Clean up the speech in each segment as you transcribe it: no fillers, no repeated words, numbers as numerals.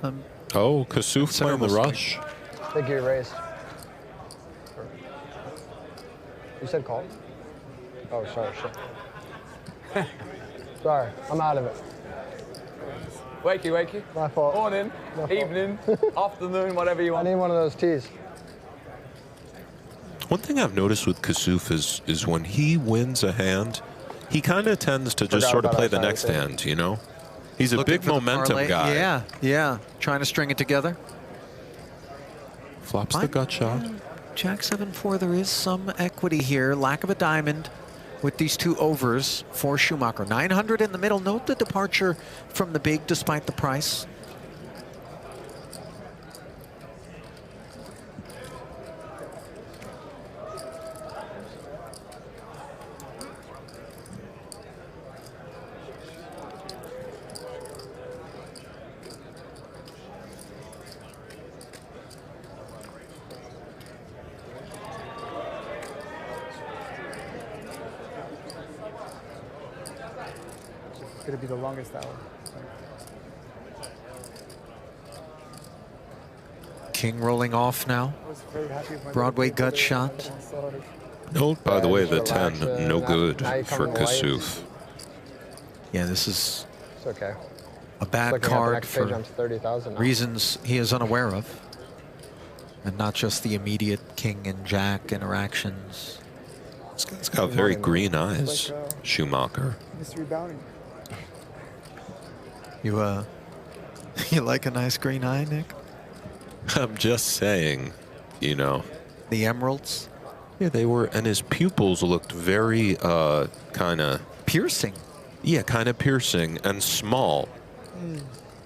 Oh, Kassouf playing the rush. I think you raised. You said call? Oh, sorry, shit. Sorry, I'm out of it. Wakey, wakey. My fault. Morning, evening, afternoon, whatever you I want. need one of those teas. One thing I've noticed with Kassouf is when he wins a hand, he kind of tends to just sort of play the next hand, you know? He's a big momentum guy. Yeah, yeah. Trying to string it together. Flops the gut shot. Jack 7-4, there is some equity here. Lack of a diamond with these two overs for Schumacher. 900 in the middle. Note the departure from the big despite the price. Gonna be the longest hour. King rolling off now. I was very happy with my Broadway gut shot. Note, by the way, the just 10, relax, no now- good now you come for in light. Kassouf. Yeah, this is It's okay. a bad Looking at the card next page, for I'm to 30,000 now. reasons he is unaware of. And not just the immediate king and jack interactions. This guy's got very green eyes, Schumacher. Mystery bounty. You, you like a nice green eye, Nick? I'm just saying, you know. The emeralds? Yeah, they were, and his pupils looked very kind of... Piercing. Yeah, kind of piercing and small.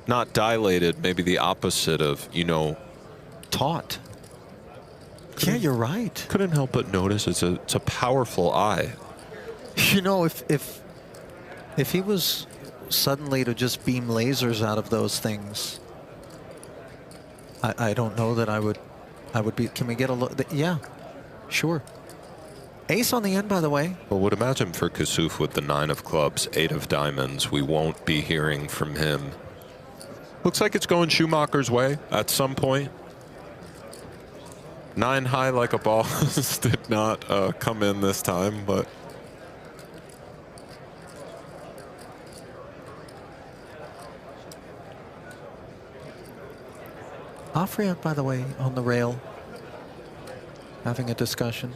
Not dilated, maybe the opposite of, you know... Taut. Yeah, you're right. Couldn't help but notice it's a powerful eye. You know, if he was suddenly to just beam lasers out of those things, I don't know that I would be. Can we get a look? Yeah, sure. Ace on the end, by the way. Well, would imagine for Kassouf with the 9 of clubs, 8 of diamonds, we won't be hearing from him. Looks like it's going Schumacher's way at some point. 9 high like a boss did not come in this time, but... Afriat, by the way, on the rail, having a discussion.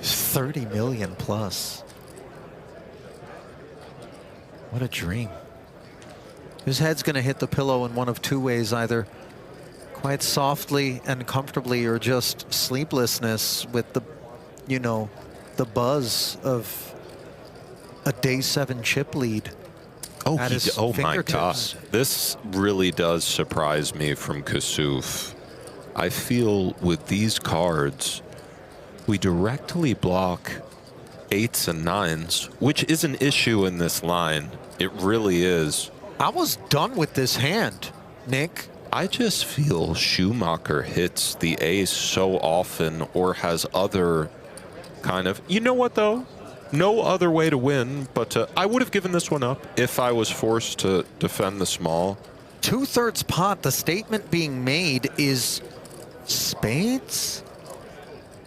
30 million plus. What a dream. His head's going to hit the pillow in one of two ways, either quite softly and comfortably or just sleeplessness with the, you know, the buzz of a day 7 chip lead. Oh, oh my God. This really does surprise me from Kassouf. I feel with these cards, we directly block 8s and 9s, which is an issue in this line. It really is. I was done with this hand, Nick. I just feel Schumacher hits the ace so often or has other kind of... You know what, though? No other way to win, but I would have given this one up if I was forced to defend the small. 2/3 pot, the statement being made is spades?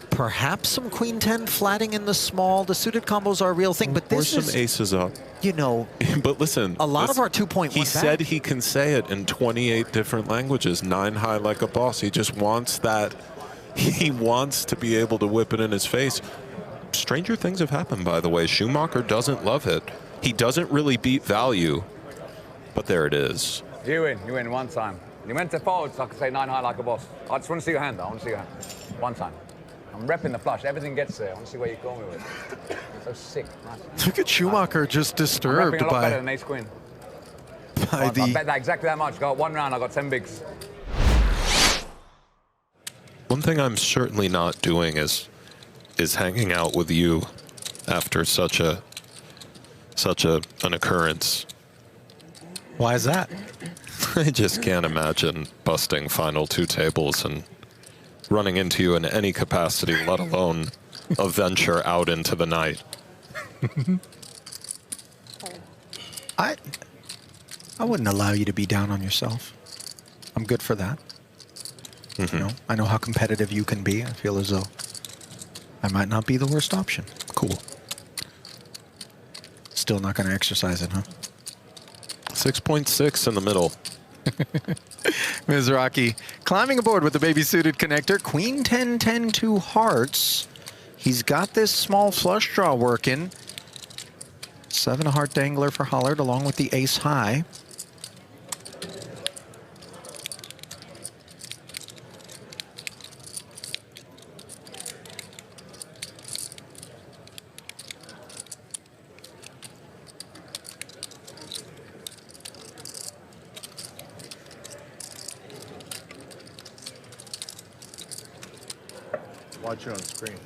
Perhaps some queen 10 flatting in the small. The suited combos are a real thing, but this or is... some aces up. You know... But listen... A lot of our 2.1 He said he can say it in 28 different languages. 9 high like a boss. He just wants that... He wants to be able to whip it in his face. Stranger things have happened, by the way. Schumacher doesn't love it. He doesn't really beat value, but there it is. You win one time. You went to fold, so I could say 9 high like a boss. I just want to see your hand, though. I want to see your hand. One time. I'm repping the flush. Everything gets there. I want to see where you're going with it. So sick. Nice. Look at Schumacher just disturbed I'm repping a lot by... better than ace queen. By I the... bet that exactly that much. Got one round, I got 10 bigs. One thing I'm certainly not doing is hanging out with you after such an occurrence. Why is that? I just can't imagine busting final 2 tables and running into you in any capacity, let alone a venture out into the I wouldn't allow you to be down on yourself. I'm good for that. Mm-hmm. You know, I know how competitive you can be. I feel as though I might not be the worst option. Cool. Still not going to exercise it, huh? 6.6 in the middle. Mizrachi climbing aboard with the baby-suited connector. Queen 10, 10, 2 hearts. He's got this small flush draw working. 7 heart dangler for Hollard along with the ace high. Watch it on screen.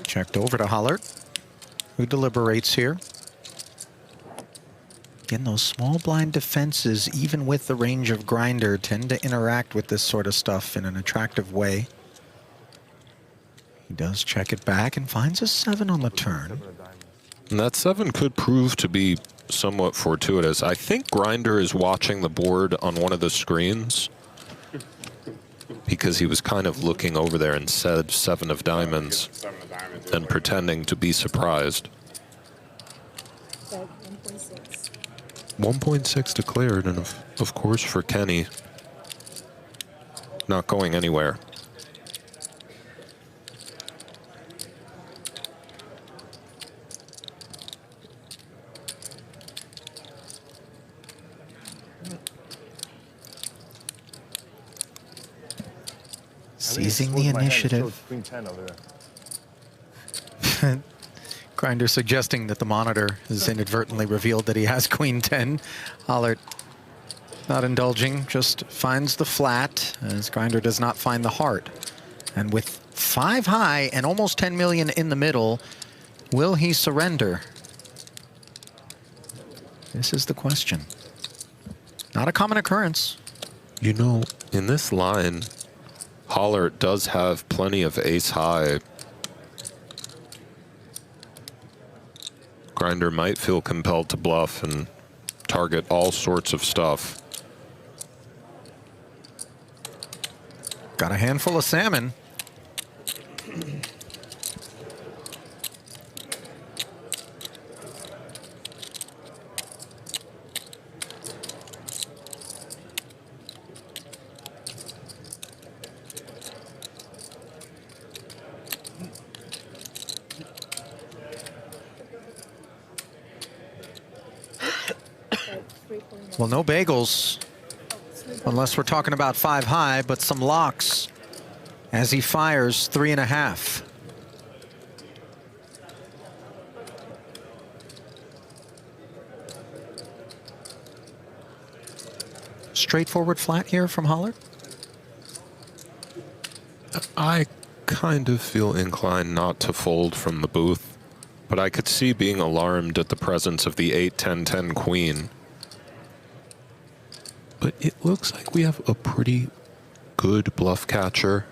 Checked over to Hollard, who deliberates here. Again, those small blind defenses, even with the range of Grinder, tend to interact with this sort of stuff in an attractive way. He does check it back and finds a 7 on the turn. And that 7 could prove to be somewhat fortuitous. I think Grinder is watching the board on one of the screens because he was kind of looking over there and said 7 of diamonds and pretending to be surprised. 1.6. 1.6 declared, and of course for Kenny, not going anywhere. Seizing the initiative. Queen 10 over there. Grinder suggesting that the monitor has inadvertently revealed that he has Queen 10. Hollard not indulging, just finds the flat as Grinder does not find the heart. And with 5 high and almost 10 million in the middle, will he surrender? This is the question. Not a common occurrence. You know, in this line, Hollard does have plenty of ace high. Grinder might feel compelled to bluff and target all sorts of stuff. Got a handful of salmon. Well, no bagels, unless we're talking about 5 high, but some locks as he fires 3.5. Straightforward flat here from Hollard? I kind of feel inclined not to fold from the booth, but I could see being alarmed at the presence of the 8-10-10 queen. But it looks like we have a pretty good bluff catcher.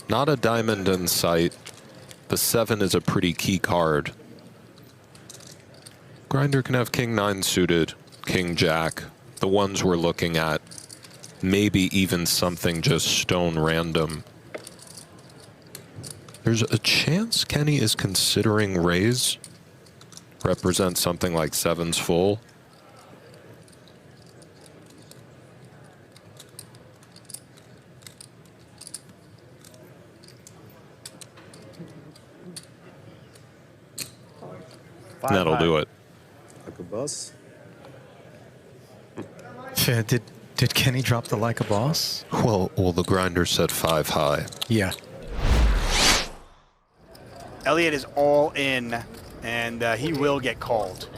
Not a diamond in sight. The 7 is a pretty key card. Grinder can have king 9 suited, king jack, the ones we're looking at. Maybe even something just stone random. There's a chance Kenny is considering raise. Represents something like 7's full. That'll do it. Like a bus. Did Kenny drop the like a boss? Well, the Grinder said 5 high. Yeah. Elias is all in, and he will get called.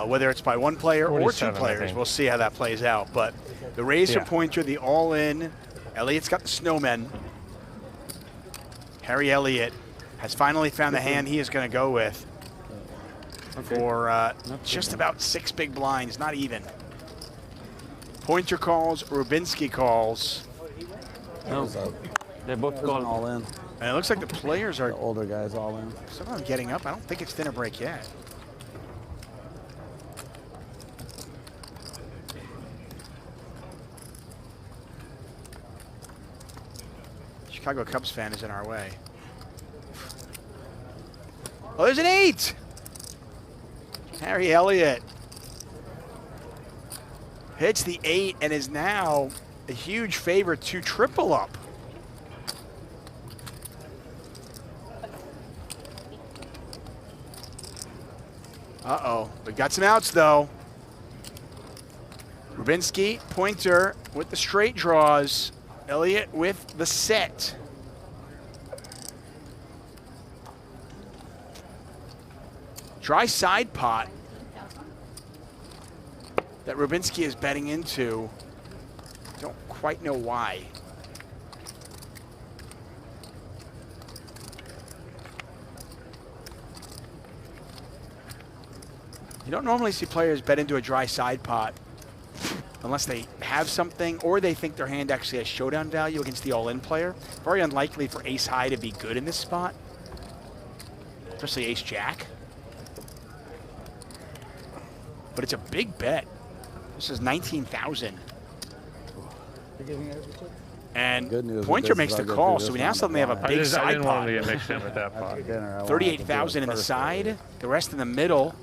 Whether it's by 1 player or 2 players, we'll see how that plays out. But the razor pointer, the all in, Elias's got the snowmen. Harry Elliott has finally found the hand he is going to go with for just about 6 big blinds, not even. Pointer calls, Rubinsky calls. No, they're both gone all in. And it looks like the players are The older guys all in. somehow getting up. I don't think it's dinner break yet. Chicago Cubs fan is in our way. Oh, there's an 8! Harry Elliott hits the 8 and is now a huge favorite to triple up. Uh-oh, we got some outs though. Rubinski, Pointer with the straight draws. Elliott with the set. Dry side pot that Rubinski is betting into. Don't quite know why. You don't normally see players bet into a dry side pot unless they have something or they think their hand actually has showdown value against the all-in player. Very unlikely for ace high to be good in this spot, especially ace jack. But it's a big bet. This is 19,000. And Pointer makes the call, so we now suddenly have a big side pot. I didn't want to get mixed in with that pot. 38,000 in the side, the rest in the middle.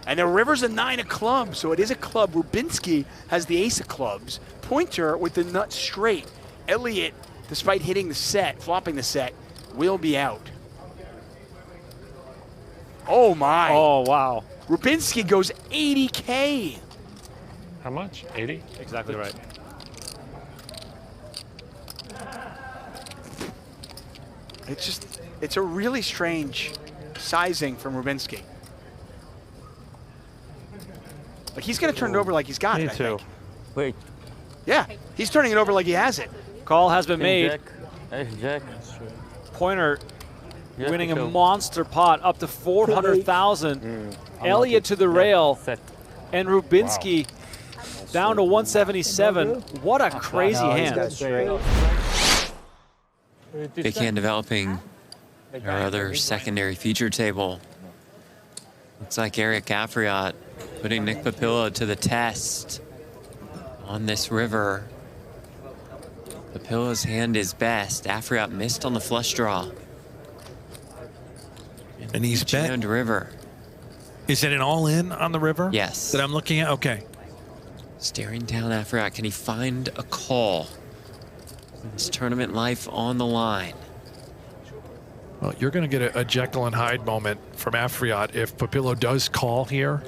And the river's a 9 of clubs, so it is a club. Rubinski has the ace of clubs. Pointer with the nut straight. Elliott, despite hitting the set, flopping the set, will be out. Oh my. Oh, wow. Rubinski goes 80K. How much? 80? Exactly right. It's a really strange sizing from Rubinski. Like he's going to turn it over like he's got it, I think. Wait. Yeah, he's turning it over like he has it. Call has been made. Jack. Ace Jack. Pointer Jack winning a show. monster pot up to 400,000. Elliott to the rail. Set. And Rubinski down to 177. What a crazy hand. Big hand developing our other secondary feature table. Looks like Eric Afriat putting Nick Papillo to the test on this river. Papillo's hand is best. Afriat missed on the flush draw. And he's bet. River. Is it an all-in on the river? Yes. That I'm looking at? Okay. Staring down Afriat. Can he find a call? His tournament life on the line. Well, you're going to get a Jekyll and Hyde moment from Afriat if Papillo does call here.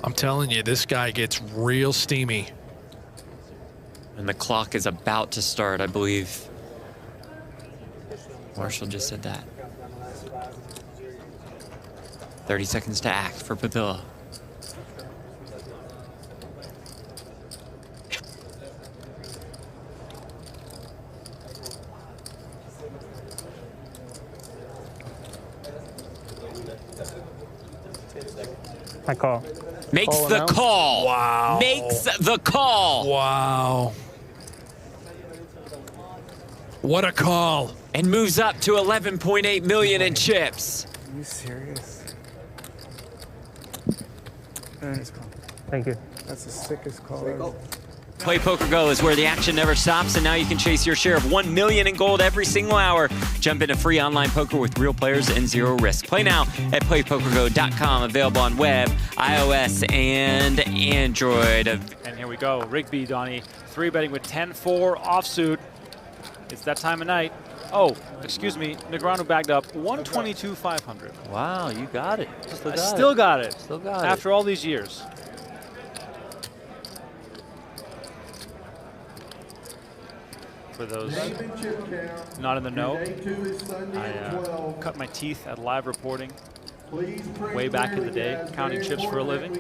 I'm telling you, this guy gets real steamy. And the clock is about to start, I believe. Marshall just said that. 30 seconds to act for Papillo. I call. Makes the call. Wow. Makes the call. Wow. What a call. And moves up to 11.8 million in chips. Are you serious? Thank you. That's the sickest call ever. Play PokerGo is where the action never stops, and now you can chase your share of 1 million in gold every single hour. Jump into free online poker with real players and zero risk. Play now at playpokergo.com. Available on web, iOS, and Android. And here we go. Rigby, Donnie, 3-betting with 10-4 offsuit. It's that time of night. Oh, excuse me. Negreanu bagged up 122,500. Wow, you got it. Still got it. Still got it. After all these years. For those not in the know, I cut my teeth at live reporting way back in the day, counting chips for a living,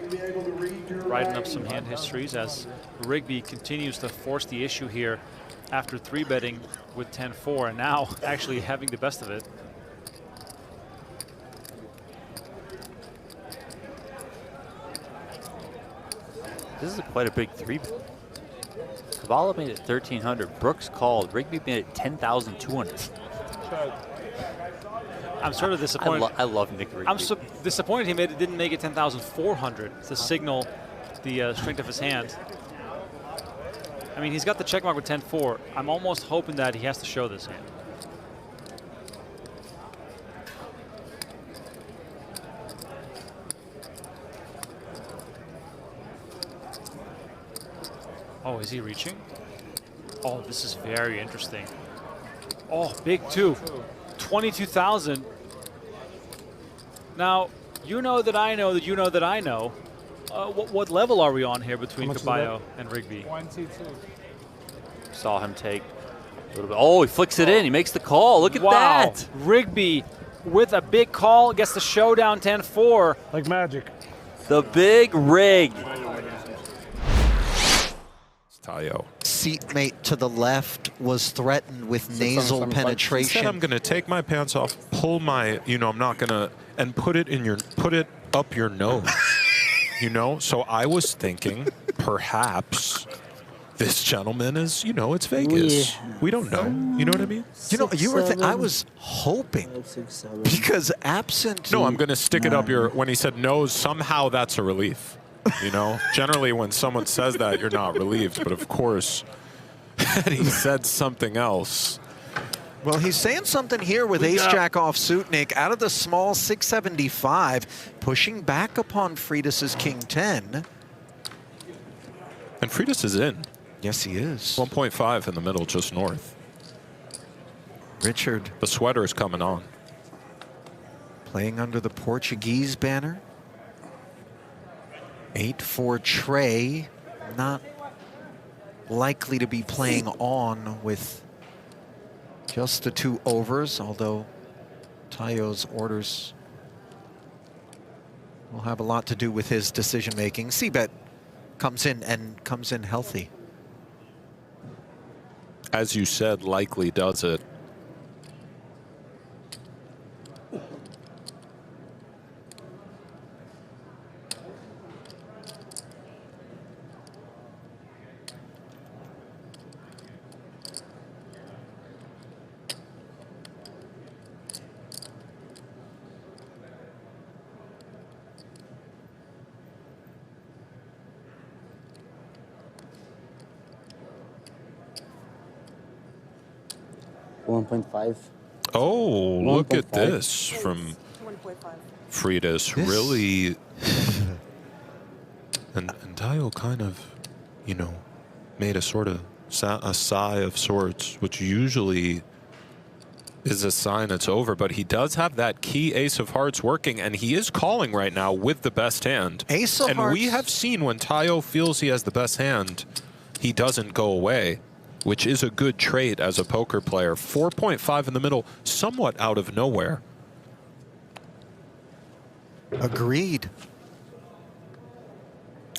writing up some hand histories as Rigby continues to force the issue here after 3-betting with 10-4 and now actually having the best of it. This is quite a big 3-bet. Cavallo made it 1,300. Brooks called. Rigby made it 10,200. I'm sort of disappointed. I love Nick Rigby. I'm disappointed he didn't make it 10,400 to signal the strength of his hand. I mean, he's got the check mark with 10-4. I'm almost hoping that he has to show this hand. Oh, is he reaching? Oh, this is very interesting. Oh, big two. 22,000. Now, you know that I know that you know that I know. What level are we on here between Caballo and Rigby? 1-2-2. Saw him take a little bit. Oh, he flicks it in. He makes the call. Look at that. Rigby with a big call gets the showdown 10-4. Like magic. The big rig. Tayo. Seatmate to the left was threatened with nasal penetration. He said, I'm going to take my pants off, pull my, I'm not going to, and put it up your nose. So I was thinking perhaps this gentleman is, it's Vegas. We don't know. You know what I mean? I was hoping because absent. No, I'm going to stick it up your, when he said nose, somehow that's a relief. Generally when someone says that, you're not relieved. But of course, he said something else. Well, he's saying something here with ace-jack off Sutnik out of the small 675, pushing back upon Freitas's king-10. And Freitas is in. Yes, he is. 1.5 in the middle, just north. Richard. The sweater is coming on. Playing under the Portuguese banner. 8-4 Trey, not likely to be playing on with just the 2 overs, although Tayo's orders will have a lot to do with his decision-making. C-bet comes in healthy. As you said, likely does it. Oh, look at this from Freitas. Really, and Tayo kind of, made a sort of a sigh of sorts, which usually is a sign it's over. But he does have that key ace of hearts working, and he is calling right now with the best hand. Ace of hearts. And we have seen when Tayo feels he has the best hand, he doesn't go away, which is a good trait as a poker player. 4.5 in the middle, somewhat out of nowhere. Agreed.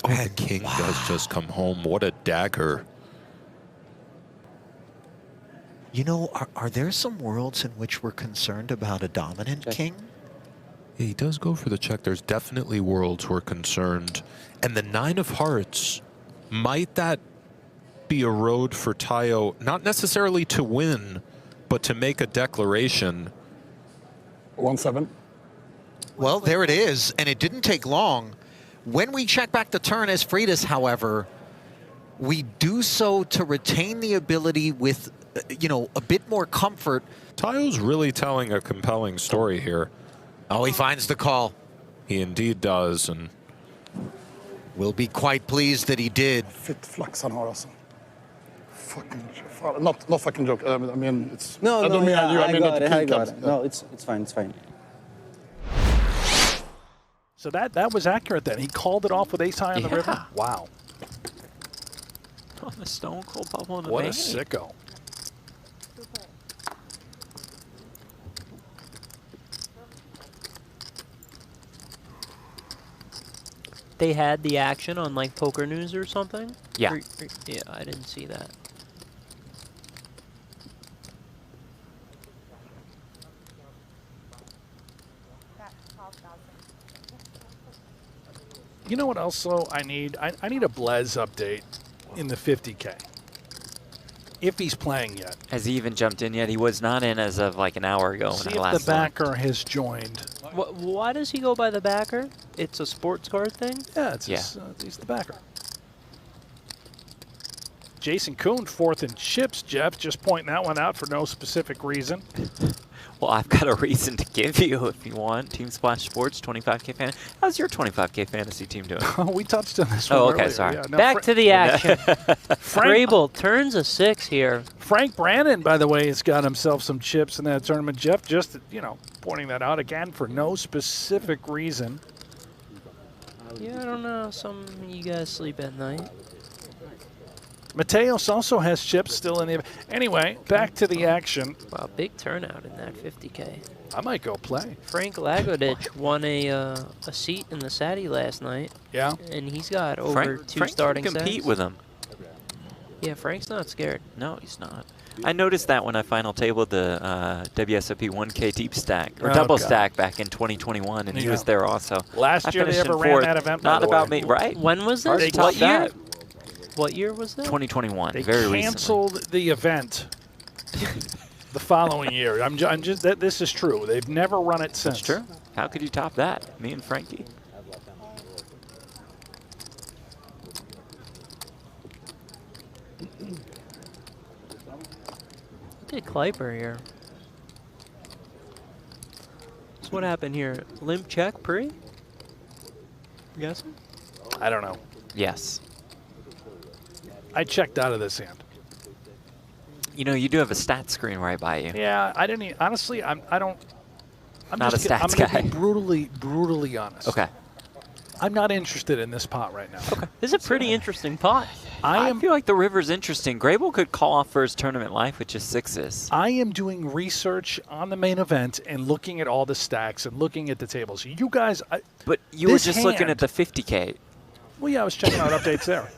Oh, the king does just come home. What a dagger. Are there some worlds in which we're concerned about a dominant king? Yeah, he does go for the check. There's definitely worlds we're concerned. And the 9 of hearts, might that be a road for Tayo, not necessarily to win, but to make a declaration? 1-7. Well, there it is, and it didn't take long. When we check back the turn as Freitas, however, we do so to retain the ability with, a bit more comfort. Tayo's really telling a compelling story here. Oh, he finds the call. He indeed does, and will be quite pleased that he did. Fitt flax han har alltså. Fucking, not fucking joke. I mean, it's. No, I don't mean you. I mean, I got it. No, it's fine. It's fine. So that was accurate then. He called it off with ace high on the river. Wow. On the stone cold bubble in the What a bank. sicko. They had the action on like Poker News or something? Yeah. Yeah, I didn't see that. You know what else though I need? I need a Blez update in the 50K. If he's playing yet. Has he even jumped in yet? He was not in as of like an hour ago. See when I if last the backer has joined. Why does he go by the backer? It's a sports card thing? Yeah, he's the backer. Jason Kuhn, 4th in chips, Jeff. Just pointing that one out for no specific reason. Well, I've got a reason to give you if you want. Team Splash Sports, 25K fantasy. How's your 25K fantasy team doing? Oh, we touched on this one okay, earlier. sorry. Yeah, no, Back to the action. Frank, Grable turns a 6 here. Frank Brannon, by the way, has got himself some chips in that tournament. Jeff, just, pointing that out again for no specific reason. Yeah, I don't know. Some of you guys sleep at night. Mateos also has chips still in the... Anyway, back to the action. Wow, big turnout in that 50K. I might go play. Frank Lagodich won a seat in the Sadie last night. Yeah. And he's got over two Frank starting can compete sets. with him. Yeah, Frank's not scared. No, he's not. I noticed that when I final tabled the WSOP 1K deep stack, or Oh, double God. stack back in 2021, and he Yeah. was there also. Last year they finished ever in ran fourth. that event, by Not the about way. me, right? When was Hard this? to top What year? that. What year was that? 2021, They very recently. canceled the event the following year. I'm just this is true. They've never run it since. That's true. How could you top that? Me and Frankie. Look at Kleiper here. So what happened here? Limp check pre? You guessing? I don't know. Yes. I checked out of this hand. You know, you do have a stat screen right by you. Yeah, I didn't. Honestly, I don't. I'm Not just a stats I'm gonna guy. be brutally honest. Okay. I'm not interested in this pot right now. Okay. This is a pretty interesting pot. I feel like the river's interesting. Grable could call off for his tournament life with just 6s. I am doing research on the main event and looking at all the stacks and looking at the tables. You guys, But you were this just looking at hand- the 50K. Well, yeah, I was checking out updates there.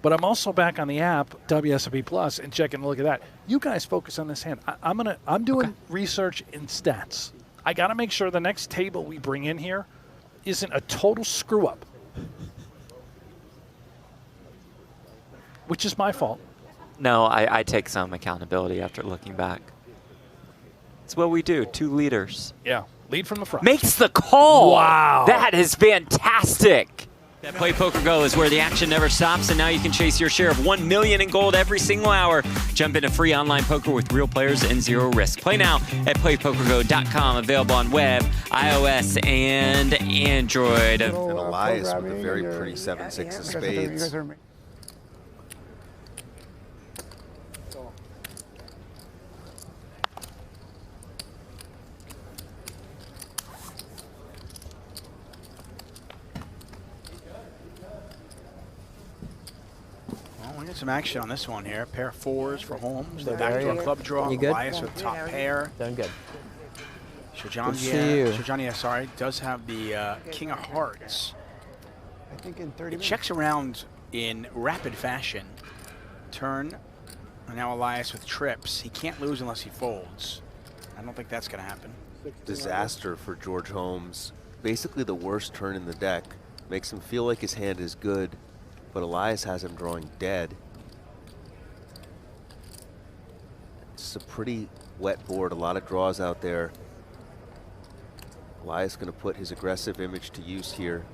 But I'm also back on the app, WSOP Plus, and checking a look at that. You guys focus on this hand. I'm doing research in stats. I got to make sure the next table we bring in here isn't a total screw up, which is my fault. No, I take some accountability after looking back. It's what we do, 2 leaders. Yeah, lead from the front. Makes the call. Wow. That is fantastic. That Play Poker Go is where the action never stops, and now you can chase your share of $1 million in gold every single hour. Jump into free online poker with real players and 0 risk. Play now at playpokergo.com, available on web, iOS, and Android. And Elias with a very pretty 7-6 of spades. Well, we got some action on this one here. Pair of 4s for Holmes. The There you backdoor go. club draw. You good? Elias with top pair. Done good. Shajania, sorry, does have the King of Hearts. I think in 30 It minutes. checks around in rapid fashion. Turn. And now Elias with trips. He can't lose unless he folds. I don't think that's going to happen. Disaster for George Holmes. Basically the worst turn in the deck. Makes him feel like his hand is good, but Elias has him drawing dead. It's a pretty wet board, a lot of draws out there. Elias going to put his aggressive image to use here.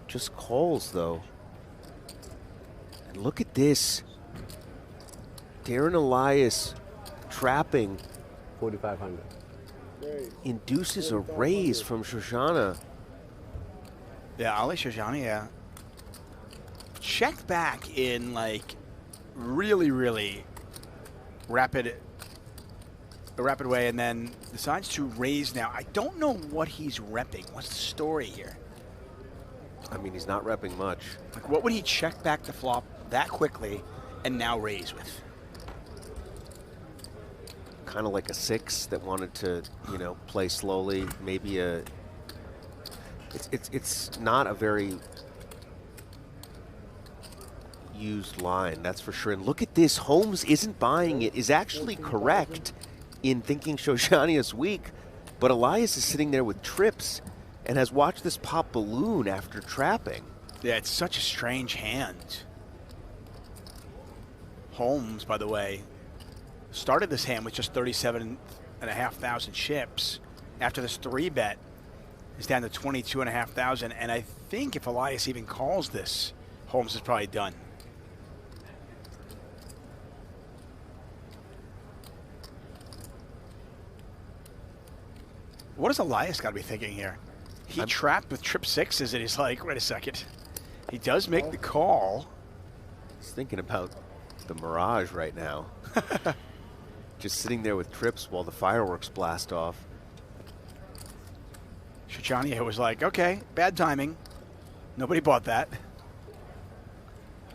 Just calls though. And look at this. Darren Elias trapping. 4,500. Induces a raise from Shoshana. Yeah, Ali Shajania checked back in like really rapid way, and then decides to raise now. I don't know what he's repping. What's the story here? I mean, he's not repping much. Like, what would he check back the flop that quickly and now raise with? Kind of like a 6 that wanted to, you know, play slowly. Maybe a. It's not a very used line, that's for sure. And look at this. Holmes isn't buying it. Is actually correct in thinking Shoshania's weak, but Elias is sitting there with trips and has watched this pop balloon after trapping. Yeah, it's such a strange hand. Holmes, by the way, started this hand with just 37,500 chips. After this 3-bet, is down to 22,500. And I think if Elias even calls this, Holmes is probably done. What does Elias got to be thinking here? He trapped with trip sixes, and he's like, wait a second. He does make the call. He's thinking about the mirage right now. Just sitting there with trips while the fireworks blast off. Shoshania was like, okay, bad timing. Nobody bought that.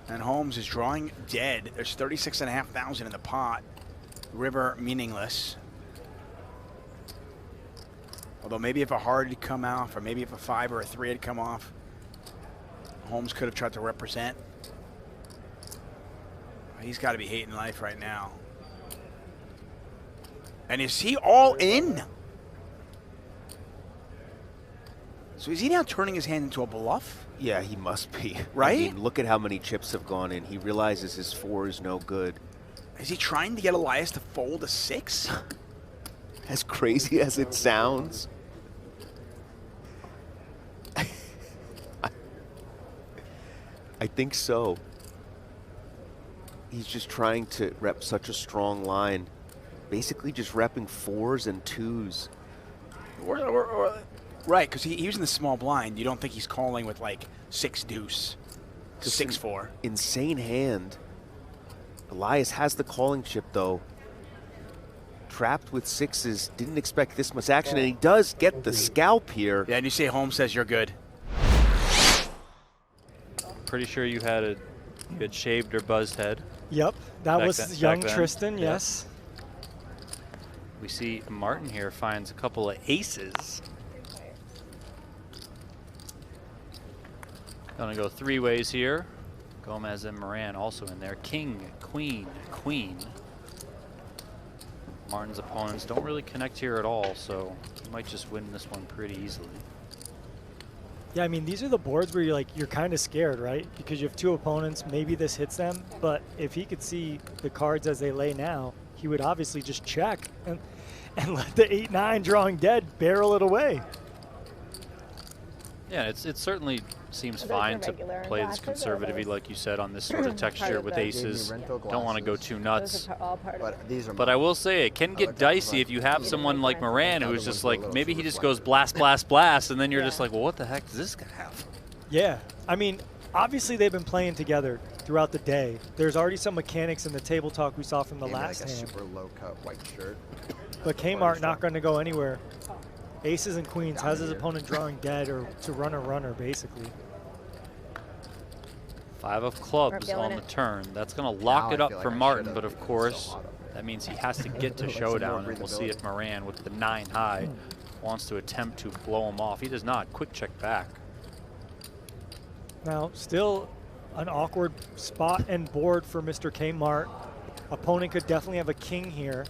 And Holmes is drawing dead. There's 36,500 in the pot. River meaningless. Although maybe if a hard had come off, or maybe if a 5 or a 3 had come off, Holmes could have tried to represent. He's got to be hating life right now. And is he all in? So is he now turning his hand into a bluff? Yeah, he must be. Right? I mean, look at how many chips have gone in. He realizes his 4 is no good. Is he trying to get Elias to fold a 6? As crazy as it sounds. I think so. He's just trying to rep such a strong line. Basically just repping 4s and 2s. Right, because he was in the small blind. You don't think he's calling with like 6 deuce to 6-4. Insane hand. Elias has the calling chip though. Trapped with 6s, didn't expect this much action, and he does get the scalp here. Yeah, and you say Holmes says you're good. Pretty sure you had shaved or buzzed head. Yep, that was young Tristan, yeah. yes. We see Martin here finds a couple of aces. Gonna go 3 ways here. Gomez and Moran also in there. King, queen, queen. Martin's opponents don't really connect here at all, so he might just win this one pretty easily. Yeah, I mean, these are the boards where you're kind of scared, right? Because you have 2 opponents, maybe this hits them, but if he could see the cards as they lay now, he would obviously just check and let the 8-9 drawing dead barrel it away. Yeah, it certainly seems fine to play this conservatively, like you said, on this sort of texture with aces. Don't want to go too nuts. But I will say it can get dicey if you have someone like Moran who's just like, maybe he just goes blast, blast, blast, and then you're just like, well, what the heck does this guy have? Yeah, I mean, obviously they've been playing together throughout the day. There's already some mechanics in the table talk we saw from the last hand. Super low cut white shirt. But Kmart not going to go anywhere. Aces and queens has his opponent drawing dead or to run a runner, basically. 5 of clubs on the turn. That's going to lock it up for Martin, but of course, that means he has to get to showdown, and we'll see if Moran, with the 9 high, wants to attempt to blow him off. He does not. Quick check back. Now, still an awkward spot and board for Mr. Kmart. Opponent could definitely have a king here.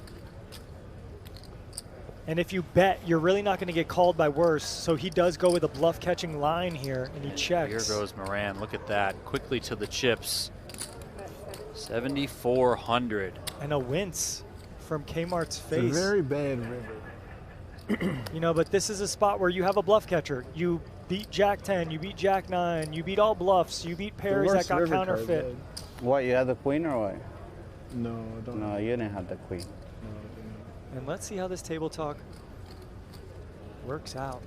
And if you bet, you're really not going to get called by worse. So he does go with a bluff catching line here, and he checks. Here goes Moran. Look at that. Quickly to the chips. 7,400. And a wince from Kmart's face. It's a very bad river. You know, but this is a spot where you have a bluff catcher. You beat Jack 10, you beat Jack 9, you beat all bluffs, you beat pairs that got counterfeit. What, you had the queen or what? No, I don't. No, you didn't have the queen. And let's see how this table talk works out.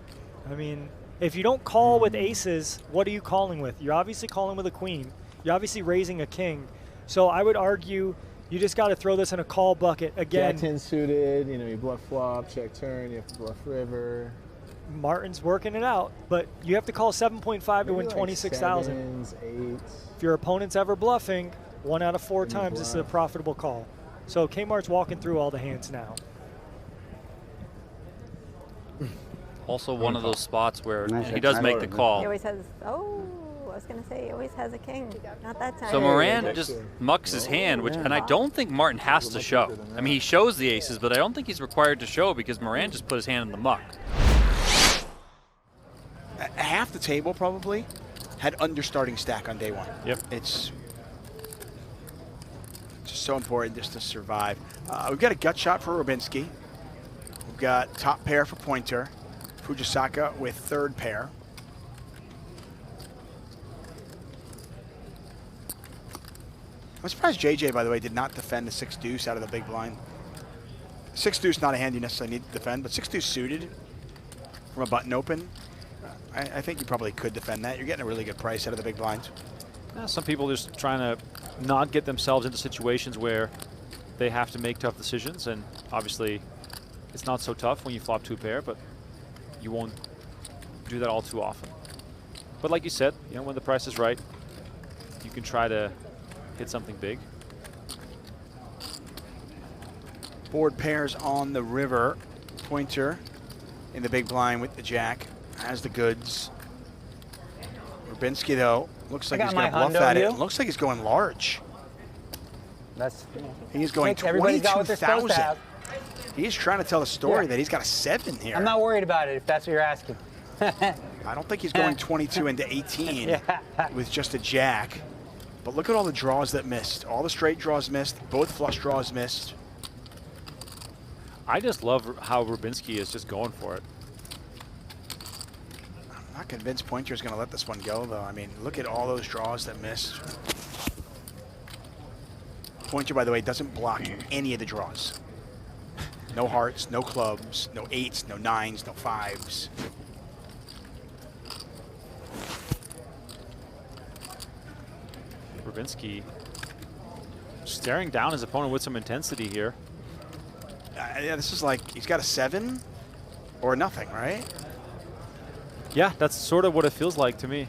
I mean, if you don't call with aces, what are you calling with? You're obviously calling with a queen. You're obviously raising a king. So I would argue you just got to throw this in a call bucket again. Jack 10 suited, you bluff flop, check turn, you have to bluff river. Martin's working it out, but you have to call 7.5 to win like 26,000. 7s, 8s. If your opponent's ever bluffing, 1 out of 4 times this is a profitable call. So Kmart's walking through all the hands now. Also one of those spots where he does make the call. He always has, I was going to say, he always has a king. Not that time. So Moran just mucks his hand, and I don't think Martin has to show. I mean, he shows the aces, but I don't think he's required to show because Moran just put his hand in the muck. Half the table probably had understarting stack on day 1. Yep. It's just so important just to survive. We've got a gut shot for Rubinsky. We've got top pair for Pointer. Fujisaka with 3rd pair. I'm surprised JJ, by the way, did not defend the 6 deuce out of the big blind. 6 deuce not a hand you necessarily need to defend, but 6 deuce suited from a button open, I think you probably could defend that. You're getting a really good price out of the big blinds. Some people just trying to not get themselves into situations where they have to make tough decisions, and obviously it's not so tough when you flop 2 pair, but you won't do that all too often. But like you said, you know, when the price is right, you can try to hit something big. Board pairs on the river. Pointer in the big blind with the jack has the goods. Rubinski, though, looks like he's going to bluff at it. Looks like he's going large. He's going 22,000. He's trying to tell the story that he's got a 7 here. I'm not worried about it if that's what you're asking. I don't think he's going 22 into 18 with just a jack. But look at all the draws that missed. All the straight draws missed. Both flush draws missed. I just love how Rubinski is just going for it. I'm not convinced Pointer's going to let this one go, though. I mean, look at all those draws that missed. Pointer, by the way, doesn't block any of the draws. No hearts, no clubs, no 8s, no 9s, no 5s. Rubinski staring down his opponent with some intensity here. Yeah, this is like, he's got a 7 or nothing, right? Yeah, that's sort of what it feels like to me.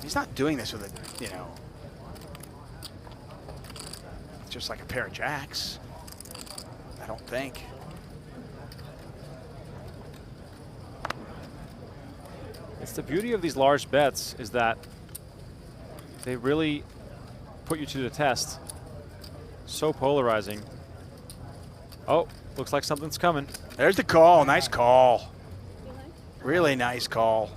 He's not doing this with a, you know, just like a pair of jacks. I don't think. It's the beauty of these large bets is that they really put you to the test. So polarizing. Oh, looks like something's coming. There's the call. Nice call. Really nice call.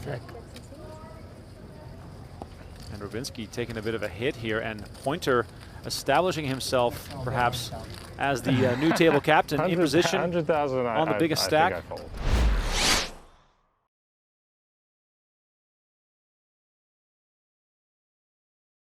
And Rubinski taking a bit of a hit here, and Pointer establishing himself perhaps as the new table captain in position on the biggest stack.